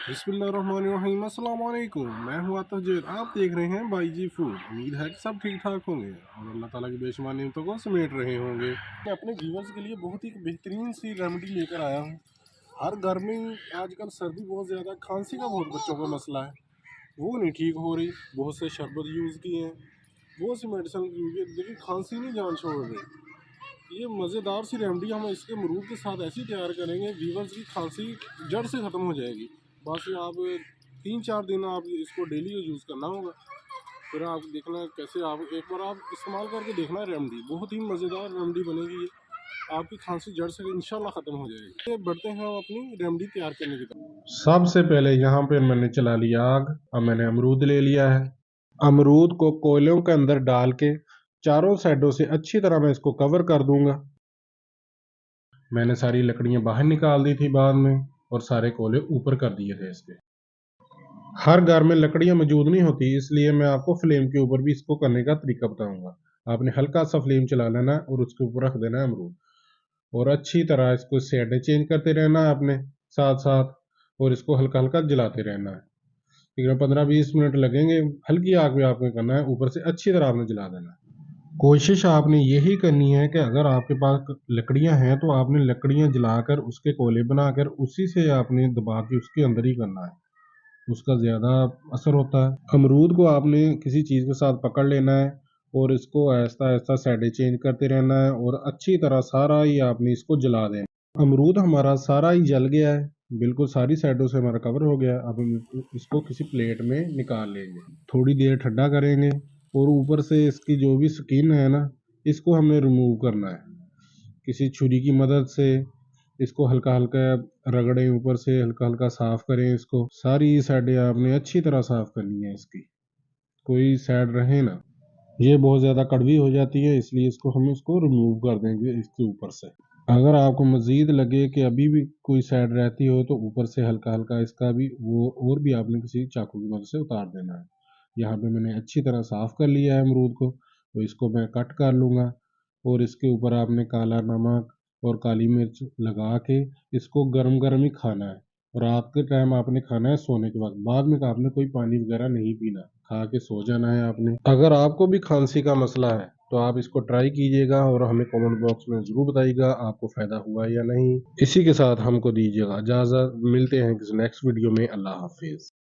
बिस्मिल्लाहिर्रहमानिर्रहीम, अस्सलाम वालेकुम। मैं हूँ आतिफ। आप देख रहे हैं बाई जी फूड। उम्मीद है कि सब ठीक ठाक होंगे और अल्लाह ताला की बेशुमार नेमतों को समेट रहे होंगे। मैं अपने व्यूवर्स के लिए बहुत ही बेहतरीन सी रेमेडी लेकर आया हूँ। हर घर में आजकल सर्दी बहुत ज़्यादा, खांसी का बहुत बच्चों को मसला है, वो नहीं ठीक हो रही। बहुत से शरबत यूज़ किए हैं, बहुत सी मेडिसिन यूज़ की, लेकिन खांसी नहीं जान छोड़ रही। ये मज़ेदार सी रेमेडी हम इसके अमरूद के साथ ऐसी तैयार करेंगे, व्यूवर्स की खांसी जड़ से ख़त्म हो जाएगी। बस ये आप 3-4 दिन आप इसको डेली यूज़ करना होगा। फिर आप देखना कैसे, आप एक बार आप इस्तेमाल करके देखना। रेमेडी बहुत ही मज़ेदार रेमेडी बनेगी। ये आपकी खांसी जड़ से इंशाल्लाह ख़त्म हो जाएगी। ये बढ़ते हैं हम अपनी रेमेडी तैयार करने की तरफ। सबसे पहले यहाँ पे मैंने चला लिया आग। अब मैंने अमरूद ले लिया है। अमरूद को कोयलों के अंदर डाल के चारों साइडों से अच्छी तरह मैं इसको कवर कर दूंगा। मैंने सारी लकड़ियाँ बाहर निकाल दी थी बाद में, और सारे कोयले ऊपर कर दिए थे इसके। हर घर में लकड़ियाँ मौजूद नहीं होती, इसलिए मैं आपको फ्लेम के ऊपर भी इसको करने का तरीका बताऊंगा। आपने हल्का सा फ्लेम चला लेना है और उसके ऊपर रख देना है अमरूद, और अच्छी तरह इसको साइडें चेंज करते रहना है आपने साथ साथ, और इसको हल्का हल्का जलाते रहना है। तकरीबन 15-20 मिनट लगेंगे। हल्की आग में आपने करना है, ऊपर से अच्छी तरह आपने जला देना है। कोशिश आपने यही करनी है कि अगर आपके पास लकड़ियां हैं तो आपने लकड़ियां जलाकर उसके कोयले बनाकर उसी से आपने दबा के उसके अंदर ही करना है, उसका ज़्यादा असर होता है। अमरूद को आपने किसी चीज़ के साथ पकड़ लेना है और इसको आहिस्ता आहिस्ता साइडें चेंज करते रहना है, और अच्छी तरह सारा ही आपने इसको जला देना। अमरूद हमारा सारा ही जल गया है, बिल्कुल सारी साइडों से हमारा कवर हो गया है। अब हम इसको किसी प्लेट में निकाल लेंगे, थोड़ी देर ठंडा करेंगे, और ऊपर से इसकी जो भी स्किन है ना, इसको हमने रिमूव करना है किसी छुरी की मदद से। इसको हल्का हल्का रगड़ें, ऊपर से हल्का हल्का साफ करें। इसको सारी साइडें आपने अच्छी तरह साफ करनी है, इसकी कोई साइड रहे ना। ये बहुत ज़्यादा कड़वी हो जाती है, इसलिए इसको रिमूव कर देंगे इसके ऊपर से। अगर आपको मज़ीद लगे कि अभी भी कोई साइड रहती हो तो ऊपर से हल्का हल्का इसका भी वो और भी आपने किसी चाकू की मदद से उतार देना है। यहाँ पे मैंने अच्छी तरह साफ़ कर लिया है अमरूद को, तो इसको मैं कट कर लूँगा, और इसके ऊपर आपने काला नमक और काली मिर्च लगा के इसको गरम गरम ही खाना है। और रात के टाइम आपने खाना है सोने के वक्त, बाद में आपने कोई पानी वगैरह नहीं पीना, खा के सो जाना है आपने। अगर आपको भी खांसी का मसला है तो आप इसको ट्राई कीजिएगा और हमें कमेंट बॉक्स में ज़रूर बताइएगा आपको फ़ायदा हुआ या नहीं। इसी के साथ हमको दीजिएगा इजाज़त। मिलते हैं किसी नेक्स्ट वीडियो में। अल्लाह हाफिज़।